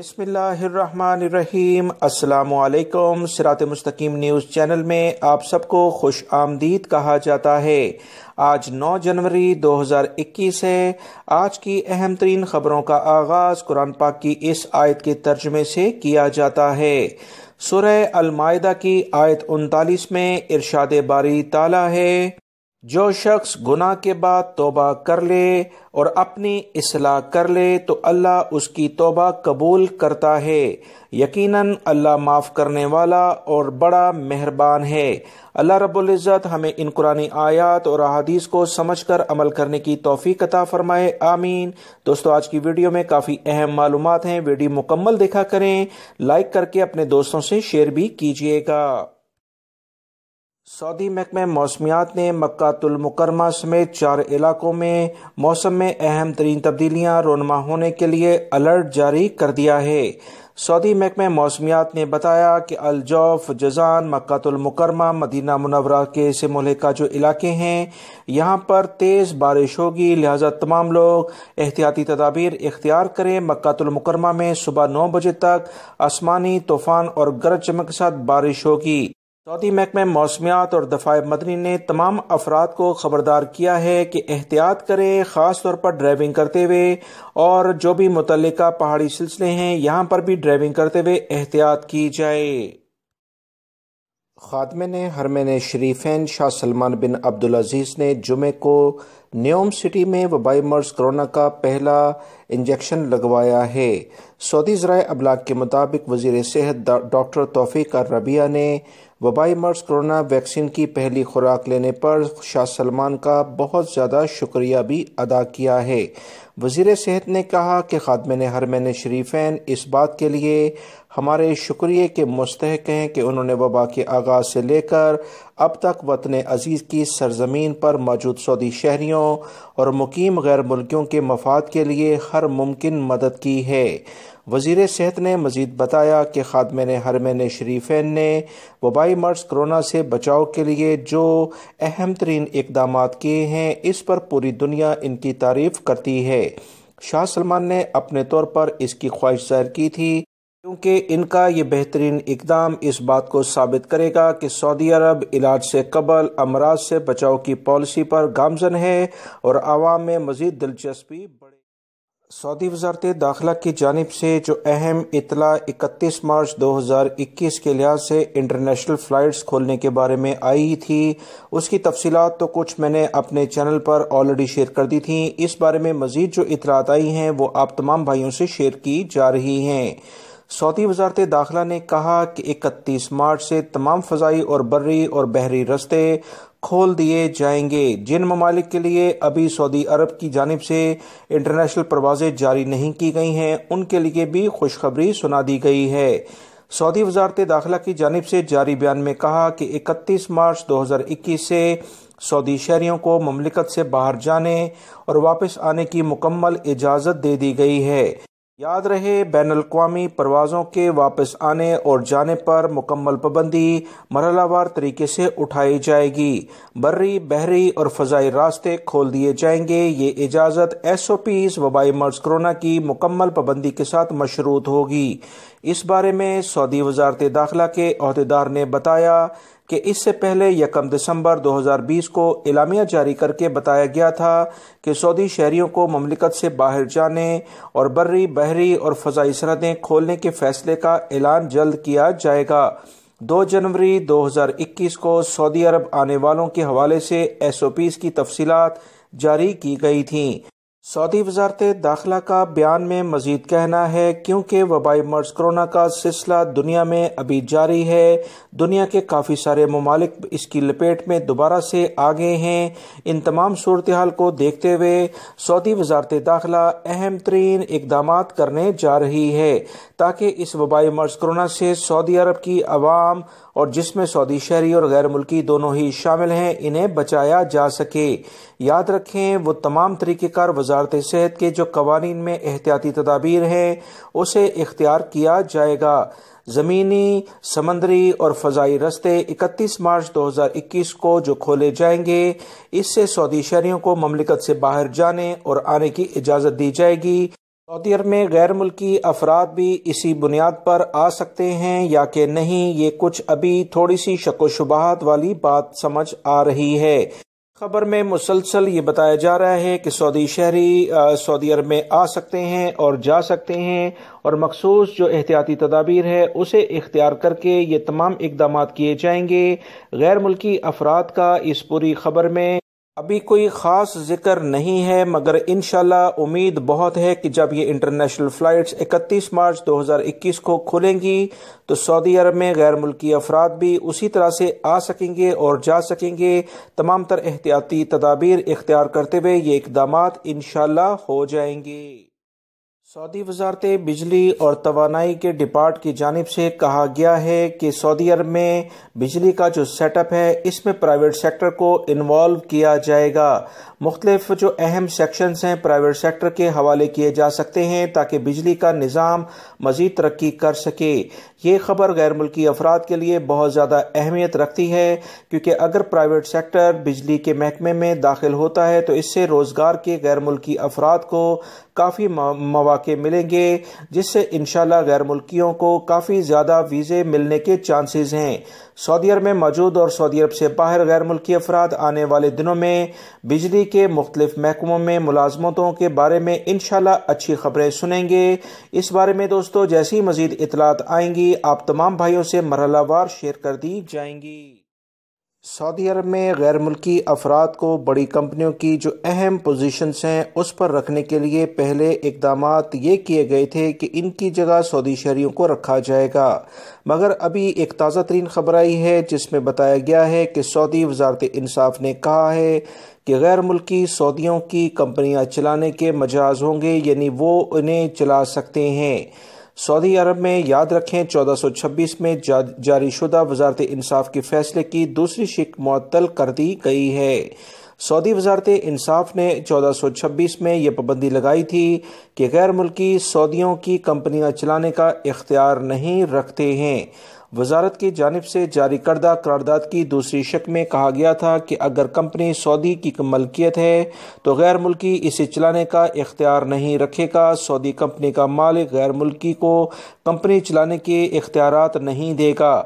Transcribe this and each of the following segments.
बिस्मिल्लाहिर्रहमानिर्रहीम। अस्सलाम वालेकुम। सिरात मुस्तकीम न्यूज़ चैनल में आप सबको खुश आमदीद कहा जाता है। आज 9 जनवरी 2021 है। आज की अहम तरीन खबरों का आगाज़ कुरान पाक की इस आयत के तर्जुमे से किया जाता है। सूरह अल माइदा की आयत 39 में इरशाद बारी ताला है, जो शख्स गुनाह के बाद तौबा कर ले और अपनी इस्लाह कर ले तो अल्लाह उसकी तौबा कबूल करता है। यकीनन अल्लाह माफ़ करने वाला और बड़ा मेहरबान है। अल्लाह रब्बुल इज़्ज़त हमें इन कुरानी आयात और अहादीस को समझकर अमल करने की तौफीक अता फरमाए, आमीन। दोस्तों, आज की वीडियो में काफ़ी अहम मालूमात हैं। वीडियो मुकम्मल देखा करें, लाइक करके अपने दोस्तों से शेयर भी कीजिएगा। सऊदी महकमे मौसमियात ने मक्कातुल मुकर्रमा समेत 4 इलाकों में मौसम में अहम तरीन तब्दीलियां रोनमा होने के लिए अलर्ट जारी कर दिया है। सऊदी महकमे मौसमियात ने बताया कि अल जौफ, जजान, मक्कातुल मुकर्रमा, मदीना मुनव्वरा के से मुल्का जो इलाके हैं, यहाँ पर तेज़ बारिश होगी, लिहाजा तमाम लोग एहतियाती तदाबीर इख्तियार करें। मक्कातुल मुकर्रमा में सुबह 9 बजे तक आसमानी तूफान और गरज चमक के साथ बारिश होगी। सऊदी महकमे मौसमियात और दफ़ाए मदनी ने तमाम अफराद को खबरदार किया है कि एहतियात करें, ख़ास तौर पर ड्राइविंग करते हुए, और जो भी मुतल्लिका पहाड़ी सिलसिले हैं यहाँ पर भी ड्राइविंग करते हुए एहतियात की जाए। खादमिन हरमैन शरीफैन शाह सलमान बिन अब्दुल अजीज़ ने जुमे को न्योम सिटी में वबाई मर्ज कोरोना का पहला इंजेक्शन लगवाया है। सऊदी ज़राए अबलाग के मुताबिक वज़ीर सेहत डॉक्टर तौफीक अल रबिया ने वबाई मर्ज कोरोना वैक्सीन की पहली खुराक लेने पर शाह सलमान का बहुत ज़्यादा शुक्रिया भी अदा किया है। वज़ीर सेहत ने कहा कि खादमिन हरमैन शरीफैन इस बात के लिए हमारे शुक्रिया के मुस्तहक हैं कि उन्होंने वबा के आगाज़ से लेकर अब तक वतन अजीज़ की सरजमीन पर मौजूद सऊदी शहरियों और मुकीम गैर मुल्कियों के मफाद के लिए हर मुमकिन मदद की है। वज़ीर सेहत ने मज़ीद बताया कि खादमिन हरमैन शरीफैन ने वबाई मर्ज कोरोना से बचाव के लिए जो अहम तरीन इक़दामात किए हैं, इस पर पूरी दुनिया इनकी तारीफ़ करती है। शाह सलमान ने अपने तौर पर इसकी ख्वाहिश जाहिर की थी, क्योंकि इनका ये बेहतरीन इक़दाम इस बात को साबित करेगा कि सऊदी अरब इलाज से कबल अमराज से बचाव की पॉलिसी पर गामज़न है और आवाम में मज़ीद दिलचस्पी बढ़े। सऊदी वज़ारत दाखिला की जानिब से जो अहम इत्तला 31 मार्च 2021 के लिहाज से इंटरनेशनल फ़्लाइट्स खोलने के बारे में आई थी, उसकी तफसीलात तो कुछ मैंने अपने चैनल पर ऑलरेडी शेयर कर दी थी। इस बारे में मज़ीद जो इत्तलात आई हैं वो आप तमाम भाइयों से शेयर की जा रही हैं। सऊदी वज़ारत दाखिला ने कहा कि 31 मार्च से तमाम फ़ज़ाई और बर्री और बहरी रस्ते खोल दिए जाएंगे। जिन ममालिक के लिए अभी सऊदी अरब की जानिब से इंटरनेशनल परवाज़ें जारी नहीं की गई हैं, उनके लिए भी खुशखबरी सुना दी गई है। सऊदी वज़ारत दाखिला की जानिब से जारी बयान में कहा कि 31 मार्च 2021 से सऊदी शहरियों को ममलिकत से बाहर जाने और वापस आने की मुकम्मल इजाज़त दे दी गई है। याद रहे, बैनुल-अक़वामी परवाज़ों के वापस आने और जाने पर मुकम्मल पाबंदी मरहलावार तरीके से उठाई जाएगी। बर्री, बहरी और फ़ज़ाई रास्ते खोल दिए जाएंगे। ये इजाज़त SOPs वबाई मर्ज कोरोना की मुकम्मल पाबंदी के साथ मशरूत होगी। इस बारे में सऊदी वज़ारत दाखिला के अहदेदार ने बताया कि इससे पहले 1 दिसंबर 2020 को एलामिया जारी करके बताया गया था कि सऊदी शहरियों को ममलिकत से बाहर जाने और बर्री, बहरी और फ़ज़ाई सरहदें खोलने के फैसले का ऐलान जल्द किया जाएगा। 2 जनवरी 2021 को सऊदी अरब आने वालों के हवाले से SOPs की तफसीलात जारी की गई थीं। सऊदी वज़ारत दाखिला का बयान में मज़ीद कहना है, क्योंकि वबाई मर्ज कोरोना का सिलसिला दुनिया में अभी जारी है, दुनिया के काफ़ी सारे ममालिक इसकी लपेट में दोबारा से आ गए हैं। इन तमाम सूरत हाल को देखते हुए सऊदी वज़ारत दाखिला अहम तरीन इक़दामात करने जा रही है, ताकि इस वबाई मर्ज कोरोना से सऊदी अरब की आवाम और जिसमें सऊदी शहरी और गैर मुल्की दोनों ही शामिल हैं, इन्हें बचाया जा सके। याद रखें, वो तमाम तरीक़ेकार वज़ारत सेहत के जो कवानीन में एहतियाती तदाबीर हैं, उसे इख्तियार किया जाएगा। ज़मीनी, समंदरी और फ़ज़ाई रस्ते 31 मार्च 2021 को जो खोले जाएंगे, इससे सऊदी शहरियों को ममलिकत से बाहर जाने और आने की इजाज़त दी जाएगी। سعودی عرب میں غیر ملکی افراد بھی اسی بنیاد پر آ سکتے ہیں یا کہ نہیں، یہ کچھ ابھی تھوڑی سی شک و شبہات والی بات سمجھ آ رہی ہے۔ خبر میں مسلسل یہ بتایا جا رہا ہے کہ سعودی شہری سعودی عرب میں آ سکتے ہیں اور جا سکتے ہیں، اور مخصوص جو احتیاطی تدابیر ہے اسے اختیار کر کے یہ تمام اقدامات کیے جائیں گے۔ غیر ملکی افراد کا اس پوری خبر میں ابھی کوئی خاص ذکر نہیں ہے، مگر انشاءاللہ امید بہت ہے کہ جب یہ انٹرنیشنل فلائٹس 31 مارچ 2021 کو کھلیں گی تو سعودی عرب میں غیر ملکی افراد بھی اسی طرح سے آ سکیں گے اور جا سکیں گے۔ تمام تر احتیاطی تدابیر اختیار کرتے ہوئے یہ اقدامات انشاءاللہ ہو جائیں گے۔ سعودی وزارت بجلی اور توانائی کے ڈپارٹ کی جانب سے کہا گیا ہے کہ سعودی عرب میں بجلی کا جو سیٹ اپ ہے اس میں پرائیویٹ سیکٹر کو انوالو کیا جائے گا۔ مختلف جو اہم سیکشنز ہیں پرائیویٹ سیکٹر کے حوالے کیے جا سکتے ہیں تاکہ بجلی کا نظام مزید ترقی کر سکے۔ یہ خبر غیر ملکی افراد کے لیے بہت زیادہ اہمیت رکھتی ہے، کیونکہ اگر پرائیویٹ سیکٹر بجلی کے محکمے میں داخل ہوتا ہے تو اس سے روزگار کے غیر ملکی افراد کو کافی مواقع ملیں گے، جس سے انشاءاللہ غیر ملکیوں کو کافی زیادہ ویزے ملنے کے چانسز ہیں۔ سعودی عرب میں موجود اور سعودی عرب سے باہر غیر ملکی افراد آنے والے دنوں میں بجلی کے مختلف محکموں میں ملازمتوں کے بارے میں انشاءاللہ اچھی خبریں سنیں گے۔ اس بارے میں دوستو جیسی مزید اطلاعات آئیں گی آپ تمام بھائیوں سے مرحلہ وار شیئر کر دی جائیں گی۔ سعودی عرب میں غیر ملکی افراد کو بڑی کمپنیوں کی جو اہم پوزیشنز ہیں اس پر رکھنے کے لیے پہلے اقدامات یہ کیے گئے تھے کہ ان کی جگہ سعودی شہریوں کو رکھا جائے گا، مگر ابھی ایک تازہ ترین خبر آئی ہے جس میں بتایا گیا ہے کہ سعودی وزارت انصاف نے کہا ہے کہ غیر ملکی سعودیوں کی کمپنیاں چلانے کے مجاز ہوں گے، یعنی وہ انہیں چلا سکتے ہیں۔ سعودی عرب میں یاد رکھیں 1426 میں جاری شدہ وزارت انصاف کے فیصلے کی دوسری شق معطل کر دی گئی ہے۔ سعودی وزارت انصاف نے 1426 میں یہ پابندی لگائی تھی کہ غیر ملکی سعودیوں کی کمپنیاں چلانے کا اختیار نہیں رکھتے ہیں۔ وزارت کی جانب سے جاری کردہ قرارداد کی دوسری شق میں کہا گیا تھا کہ اگر کمپنی سعودی کی ملکیت ہے تو غیر ملکی اسے چلانے کا اختیار نہیں رکھے گا۔ سعودی کمپنی کا مالک غیر ملکی کو کمپنی چلانے کے اختیارات نہیں دے گا۔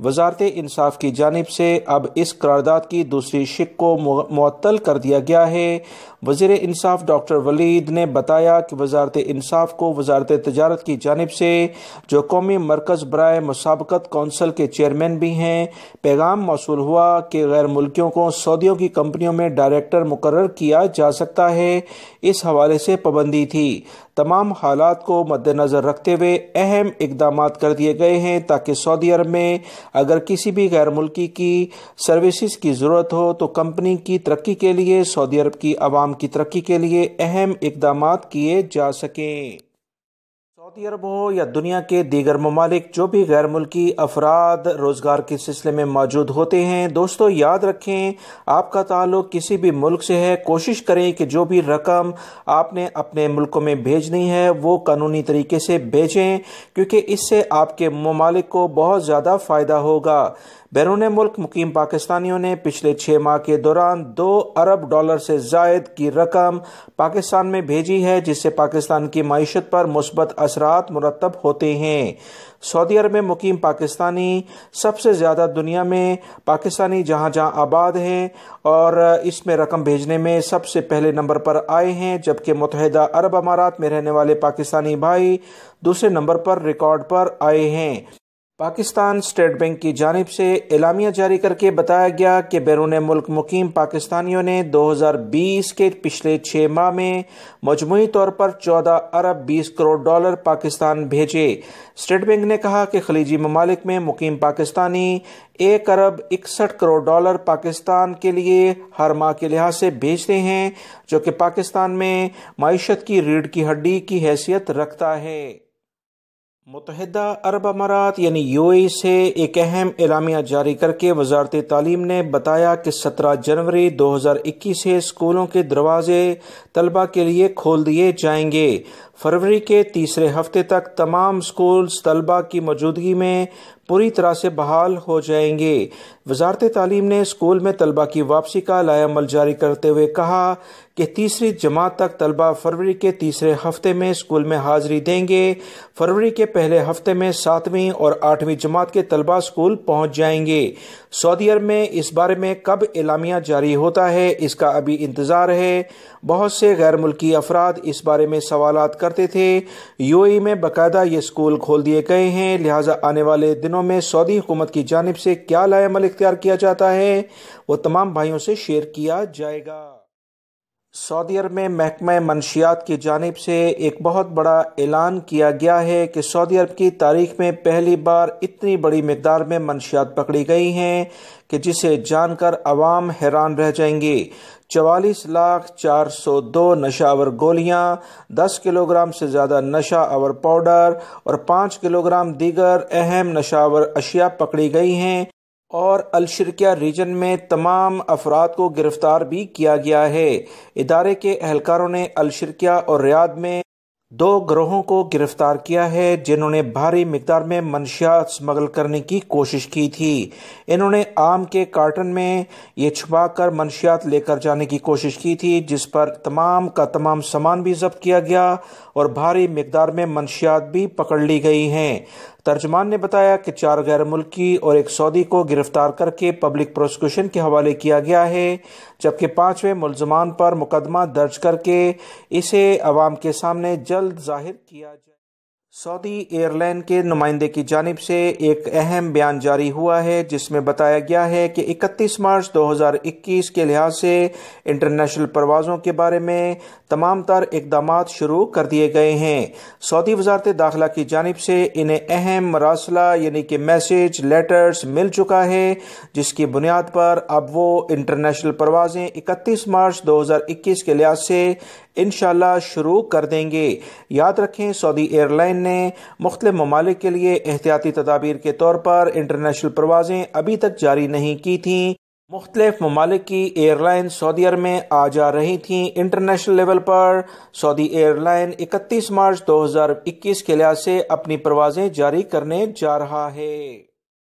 وزارت انصاف کی جانب سے اب اس قرارداد کی دوسری شق کو معطل کر دیا گیا ہے۔ وزیر انصاف ڈاکٹر ولید نے بتایا کہ وزارت انصاف کو وزارت تجارت کی جانب سے جو قومی مرکز برائے مسابقت کونسل کے چیئرمین بھی ہیں، پیغام موصول ہوا کہ غیر ملکیوں کو سعودیوں کی کمپنیوں میں ڈائریکٹر مقرر کیا جا سکتا ہے۔ اس حوالے سے پابندی تھی۔ تمام حالات کو مد نظر رکھتے ہوئے اہم اقدامات کر دیے گئے ہیں تاکہ سعودی عرب میں اگر کسی بھی غیر ملکی کی سروسز کی ضرورت ہو تو کمپنی کی ترقی کے لیے، سعودی عرب کی عوام کی ترقی کے لیے اہم اقدامات کیے جا سکیں۔ سعودی عرب ہو یا دنیا کے دیگر ممالک، جو بھی غیر ملکی افراد روزگار کے سلسلے میں موجود ہوتے ہیں، دوستو یاد رکھیں آپ کا تعلق کسی بھی ملک سے ہے، کوشش کریں کہ جو بھی رقم آپ نے اپنے ملکوں میں بھیجنی ہے وہ قانونی طریقے سے بھیجیں، کیونکہ اس سے آپ کے ممالک کو بہت زیادہ فائدہ ہوگا۔ بیرون ملک مقیم پاکستانیوں نے پچھلے 6 ماہ کے دوران $2 ارب سے زائد کی رقم پاکستان میں بھیجی ہے، جس سے پاکستان کی معیشت پر مثبت اثرات مرتب ہوتے ہیں۔ سعودی عرب میں مقیم پاکستانی سب سے زیادہ دنیا میں پاکستانی جہاں آباد ہیں اور اس میں رقم بھیجنے میں سب سے پہلے نمبر پر آئے ہیں، جبکہ متحدہ عرب امارات میں رہنے والے پاکستانی بھائی دوسرے نمبر پر ریکارڈ پر آئے ہیں۔ پاکستان اسٹیٹ بینک کی جانب سے اعلامیہ جاری کر کے بتایا گیا کہ بیرون ملک مقیم پاکستانیوں نے 2020 کے پچھلے 6 ماہ میں مجموعی طور پر $14 ارب 20 کروڑ پاکستان بھیجے۔ اسٹیٹ بینک نے کہا کہ خلیجی ممالک میں مقیم پاکستانی $1 ارب 61 کروڑ پاکستان کے لیے ہر ماہ کے لحاظ سے بھیجتے ہیں، جو کہ پاکستان میں معیشت کی ریڑھ کی ہڈی کی حیثیت رکھتا ہے۔ متحدہ عرب امارات یعنی UAE سے ایک اہم اعلامیہ جاری کر کے وزارت تعلیم نے بتایا کہ 17 جنوری 2021 سے اسکولوں کے دروازے طلبہ کے لیے کھول دیے جائیں گے۔ فروری کے تیسرے ہفتے تک تمام اسکولز طلبہ کی موجودگی میں पूरी तरह से बहाल हो जाएंगे। वजारत तालीम ने स्कूल में तलबा की वापसी का लाएअमल जारी करते हुए कहा कि तीसरी जमात तक तलबा फरवरी के तीसरे हफ्ते में स्कूल में हाजिरी देंगे। फरवरी के पहले हफ्ते में 7वीं और 8वीं जमात के तलबा स्कूल पहुंच जाएंगे। सऊदी अरब में इस बारे में कब एलामिया जारी होता है, इसका अभी इंतजार है। बहुत से गैर मुल्की अफराद इस बारे में सवालात करते थे। यूएई में बाकायदा ये स्कूल खोल दिए गए हैं, लिहाजा आने वाले दिनों में सऊदी हुकूमत की जानिब से क्या लाएअमल इख्तियार किया जाता है वो तमाम भाइयों से शेयर किया जाएगा। सऊदी अरब में महकमा मनशियात की जानिब से एक बहुत बड़ा ऐलान किया गया है कि सऊदी अरब की तारीख में पहली बार इतनी बड़ी मिकदार में मनशियात पकड़ी गई हैं कि जिसे जानकर अवाम हैरान रह जाएंगे। 44,402 नशावर गोलियां, 10 किलोग्राम से ज़्यादा नशा आवर पाउडर और 5 किलोग्राम दीगर अहम नशावर अशिया पकड़ी गई हैं और अलशर्किया रीजन में तमाम अफराद को गिरफ्तार भी किया गया है। इदारे के एहलकारों ने अलशर्किया और रियाद में 2 गिरोहों को गिरफ्तार किया है जिन्होंने भारी मिकदार में मनशियात स्मगल करने की कोशिश की थी। इन्होंने आम के कार्टन में ये छुपाकर मनशियात लेकर जाने की कोशिश की थी, जिस पर तमाम का तमाम सामान भी जब्त किया गया और भारी मिकदार में मनशियात भी पकड़ ली गई हैं। तर्जमान ने बताया कि 4 गैर मुल्की और 1 सऊदी को गिरफ्तार करके पब्लिक प्रोसिक्यूशन के हवाले किया गया है, जबकि 5वें मुल्ज़मान पर मुकदमा दर्ज करके इसे अवाम के सामने जल्द जाहिर किया जाए। सऊदी एयरलाइन के नुमाइंदे की जानिब से एक अहम बयान जारी हुआ है जिसमें बताया गया है कि 31 मार्च 2021 के लिहाज से इंटरनेशनल परवाज़ों के बारे में तमाम तर इक़दामात शुरू कर दिए गए हैं। सऊदी वज़ारत दाखिला की जानिब से इन्हें अहम मरासला यानी कि मैसेज लेटर्स मिल चुका है, जिसकी बुनियाद पर अब वो इंटरनेशनल परवाज़ें 31 मार्च 2021 के लिहाज से इंशाअल्लाह शुरू कर देंगे। याद रखें, सऊदी एयरलाइन ने मुख्तलिफ ममालिक के लिए एहतियाती तदाबीर के तौर पर इंटरनेशनल परवाज़ें अभी तक जारी नहीं की थीं। मुख्तलिफ ममालिक की एयरलाइन सऊदी अरब में आ जा रही थीं। इंटरनेशनल लेवल पर सऊदी एयरलाइन 31 मार्च 2021 के लिहाज से अपनी परवाज़ें जारी करने जा रहा है।